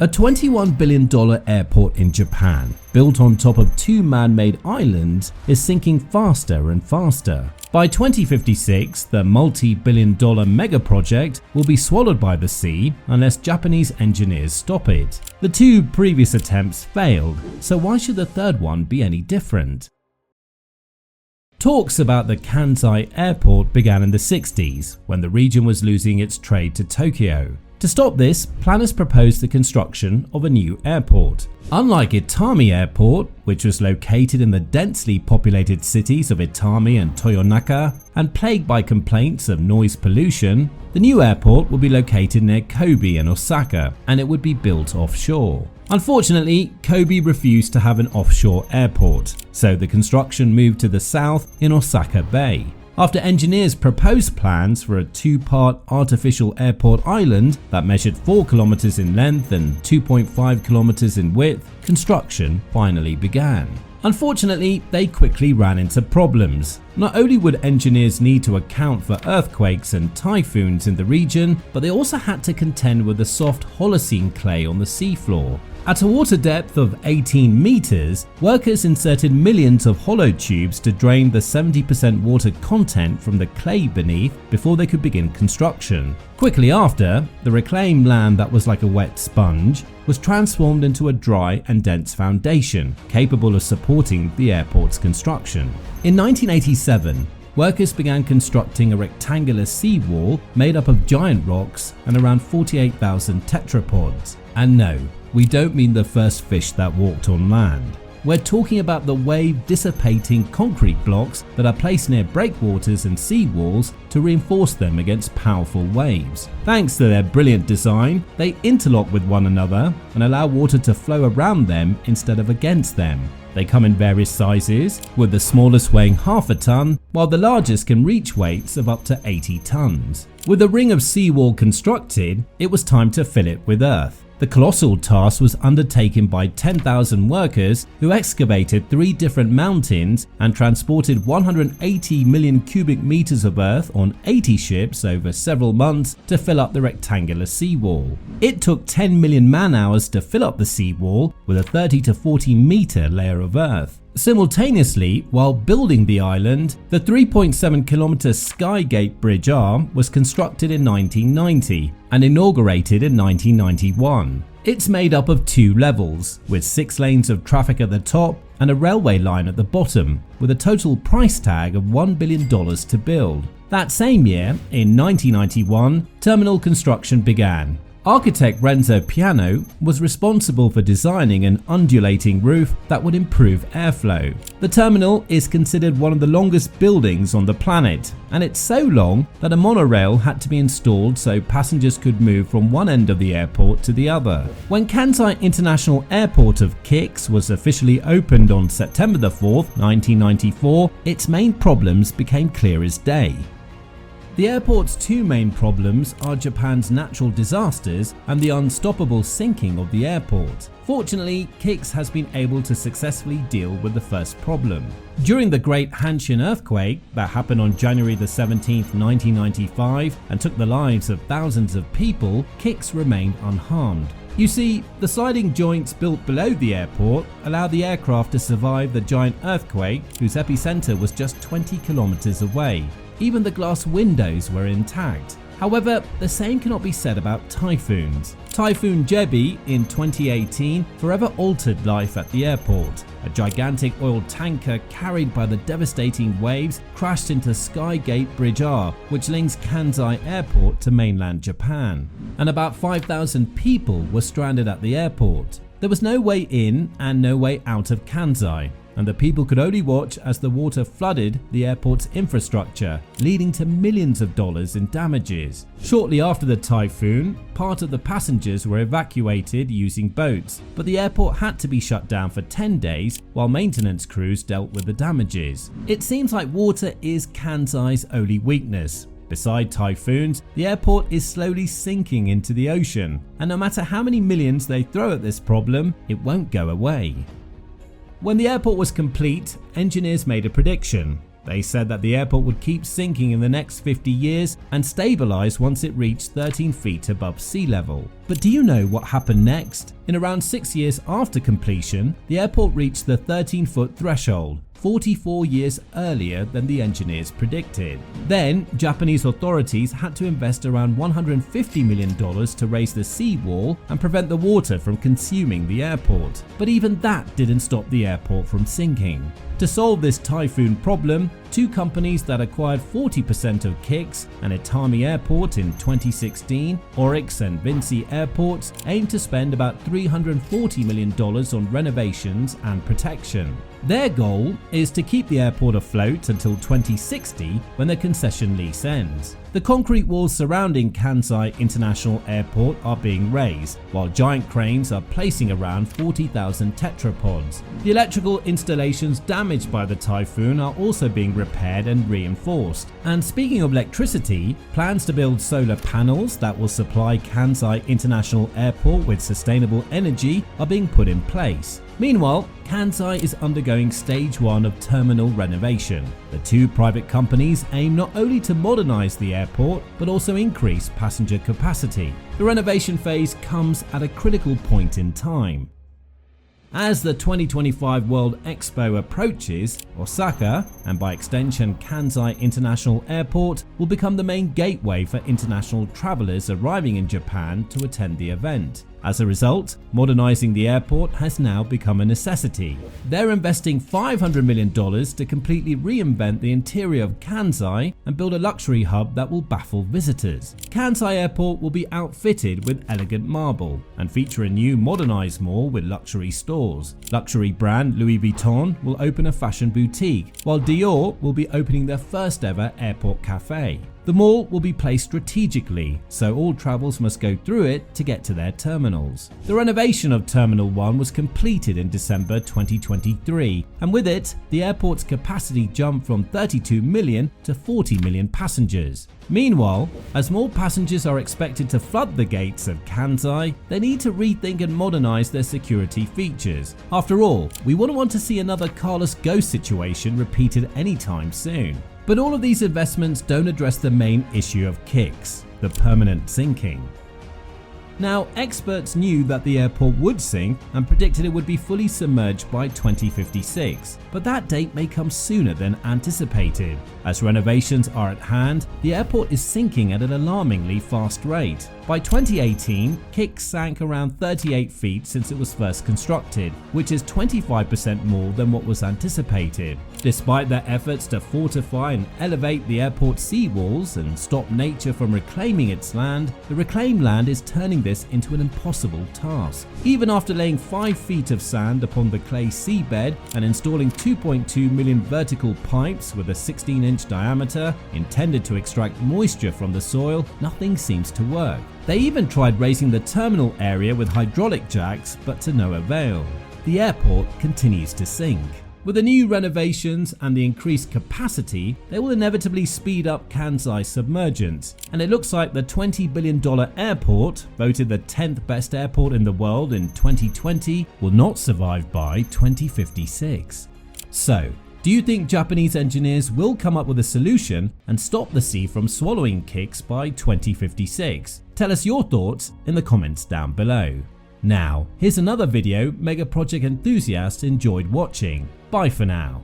A $21 billion airport in Japan, built on top of two man-made islands, is sinking faster and faster. By 2056, the multi-billion-dollar megaproject will be swallowed by the sea unless Japanese engineers stop it. The two previous attempts failed, so why should the third one be any different? Talks about the Kansai airport began in the 60s, when the region was losing its trade to Tokyo. To stop this, planners proposed the construction of a new airport. Unlike Itami Airport, which was located in the densely populated cities of Itami and Toyonaka and plagued by complaints of noise pollution, the new airport would be located near Kobe and Osaka, and it would be built offshore. Unfortunately, Kobe refused to have an offshore airport, so the construction moved to the south in Osaka Bay. After engineers proposed plans for a two-part artificial airport island that measured 4 kilometers in length and 2.5 kilometers in width, construction finally began. Unfortunately, they quickly ran into problems. Not only would engineers need to account for earthquakes and typhoons in the region, but they also had to contend with the soft Holocene clay on the seafloor. At a water depth of 18 meters, workers inserted millions of hollow tubes to drain the 70% water content from the clay beneath before they could begin construction. Quickly after, the reclaimed land that was like a wet sponge was transformed into a dry and dense foundation, capable of supporting the airport's construction. In 1987, workers began constructing a rectangular seawall made up of giant rocks and around 48,000 tetrapods. And no, we don't mean the first fish that walked on land. We're talking about the wave-dissipating concrete blocks that are placed near breakwaters and seawalls to reinforce them against powerful waves. Thanks to their brilliant design, they interlock with one another and allow water to flow around them instead of against them. They come in various sizes, with the smallest weighing half a ton, while the largest can reach weights of up to 80 tons. With a ring of seawall constructed, it was time to fill it with earth. The colossal task was undertaken by 10,000 workers who excavated 3 different mountains and transported 180 million cubic meters of earth on 80 ships over several months to fill up the rectangular seawall. It took 10 million man-hours to fill up the seawall with a 30 to 40 meter layer of earth. Simultaneously, while building the island, the 3.7 kilometer Skygate Bridge arm was constructed in 1990 and inaugurated in 1991. It's made up of 2 levels, with 6 lanes of traffic at the top and a railway line at the bottom, with a total price tag of $1 billion to build. That same year, in 1991, terminal construction began. Architect Renzo Piano was responsible for designing an undulating roof that would improve airflow. The terminal is considered one of the longest buildings on the planet, and it's so long that a monorail had to be installed so passengers could move from one end of the airport to the other. When Kansai International Airport of Kix was officially opened on September 4, 1994, its main problems became clear as day. The airport's 2 main problems are Japan's natural disasters and the unstoppable sinking of the airport. Fortunately, Kix has been able to successfully deal with the first problem. During the Great Hanshin earthquake that happened on January 17, 1995 and took the lives of thousands of people, Kix remained unharmed. You see, the sliding joints built below the airport allowed the aircraft to survive the giant earthquake, whose epicenter was just 20 kilometers away. Even the glass windows were intact. However, the same cannot be said about typhoons. Typhoon Jebi in 2018 forever altered life at the airport. A gigantic oil tanker carried by the devastating waves crashed into Skygate Bridge R, which links Kansai Airport to mainland Japan. And about 5,000 people were stranded at the airport. There was no way in and no way out of Kansai, and the people could only watch as the water flooded the airport's infrastructure, leading to millions of dollars in damages. Shortly after the typhoon, part of the passengers were evacuated using boats, but the airport had to be shut down for 10 days while maintenance crews dealt with the damages. It seems like water is Kansai's only weakness. Beside typhoons, the airport is slowly sinking into the ocean, and no matter how many millions they throw at this problem, it won't go away. When the airport was complete, engineers made a prediction. They said that the airport would keep sinking in the next 50 years and stabilize once it reached 13 feet above sea level. But do you know what happened next? In around 6 years after completion, the airport reached the 13-foot threshold, 44 years earlier than the engineers predicted. Then, Japanese authorities had to invest around $150 million to raise the seawall and prevent the water from consuming the airport. But even that didn't stop the airport from sinking. To solve this typhoon problem, two companies that acquired 40% of KIX and Itami Airport in 2016, Oryx and Vinci Airports, aim to spend about $340 million on renovations and protection. Their goal is to keep the airport afloat until 2060 when the concession lease ends. The concrete walls surrounding Kansai International Airport are being raised, while giant cranes are placing around 40,000 tetrapods. The electrical installations damaged by the typhoon are also being repaired and reinforced. And speaking of electricity, plans to build solar panels that will supply Kansai International Airport with sustainable energy are being put in place. Meanwhile, Kansai is undergoing stage 1 of terminal renovation. The two private companies aim not only to modernize the airport, but also increase passenger capacity. The renovation phase comes at a critical point in time. As the 2025 World Expo approaches, Osaka, and by extension Kansai International Airport, will become the main gateway for international travelers arriving in Japan to attend the event. As a result, modernizing the airport has now become a necessity. They're investing $500 million to completely reinvent the interior of Kansai and build a luxury hub that will baffle visitors. Kansai Airport will be outfitted with elegant marble and feature a new modernized mall with luxury stores. Luxury brand Louis Vuitton will open a fashion boutique, while Dior will be opening their first ever airport cafe. The mall will be placed strategically, so all travels must go through it to get to their terminals. The renovation of Terminal 1 was completed in December 2023, and with it, the airport's capacity jumped from 32 million to 40 million passengers. Meanwhile, as more passengers are expected to flood the gates of Kansai, they need to rethink and modernize their security features. After all, we wouldn't want to see another Carlos Ghost situation repeated anytime soon. But all of these investments don't address the main issue of KIX, the permanent sinking. Now, experts knew that the airport would sink and predicted it would be fully submerged by 2056, but that date may come sooner than anticipated. As renovations are at hand, the airport is sinking at an alarmingly fast rate. By 2018, KIX sank around 38 feet since it was first constructed, which is 25% more than what was anticipated. Despite their efforts to fortify and elevate the airport's seawalls and stop nature from reclaiming its land, the reclaimed land is turning this into an impossible task. Even after laying 5 feet of sand upon the clay seabed and installing 2.2 million vertical pipes with a 16-inch diameter intended to extract moisture from the soil, nothing seems to work. They even tried raising the terminal area with hydraulic jacks, but to no avail. The airport continues to sink. With the new renovations and the increased capacity, they will inevitably speed up Kansai's submergence, and it looks like the $20 billion airport, voted the 10th best airport in the world in 2020, will not survive by 2056. So, do you think Japanese engineers will come up with a solution and stop the sea from swallowing KIX by 2056? Tell us your thoughts in the comments down below. Now, here's another video Mega Project enthusiasts enjoyed watching. Bye for now.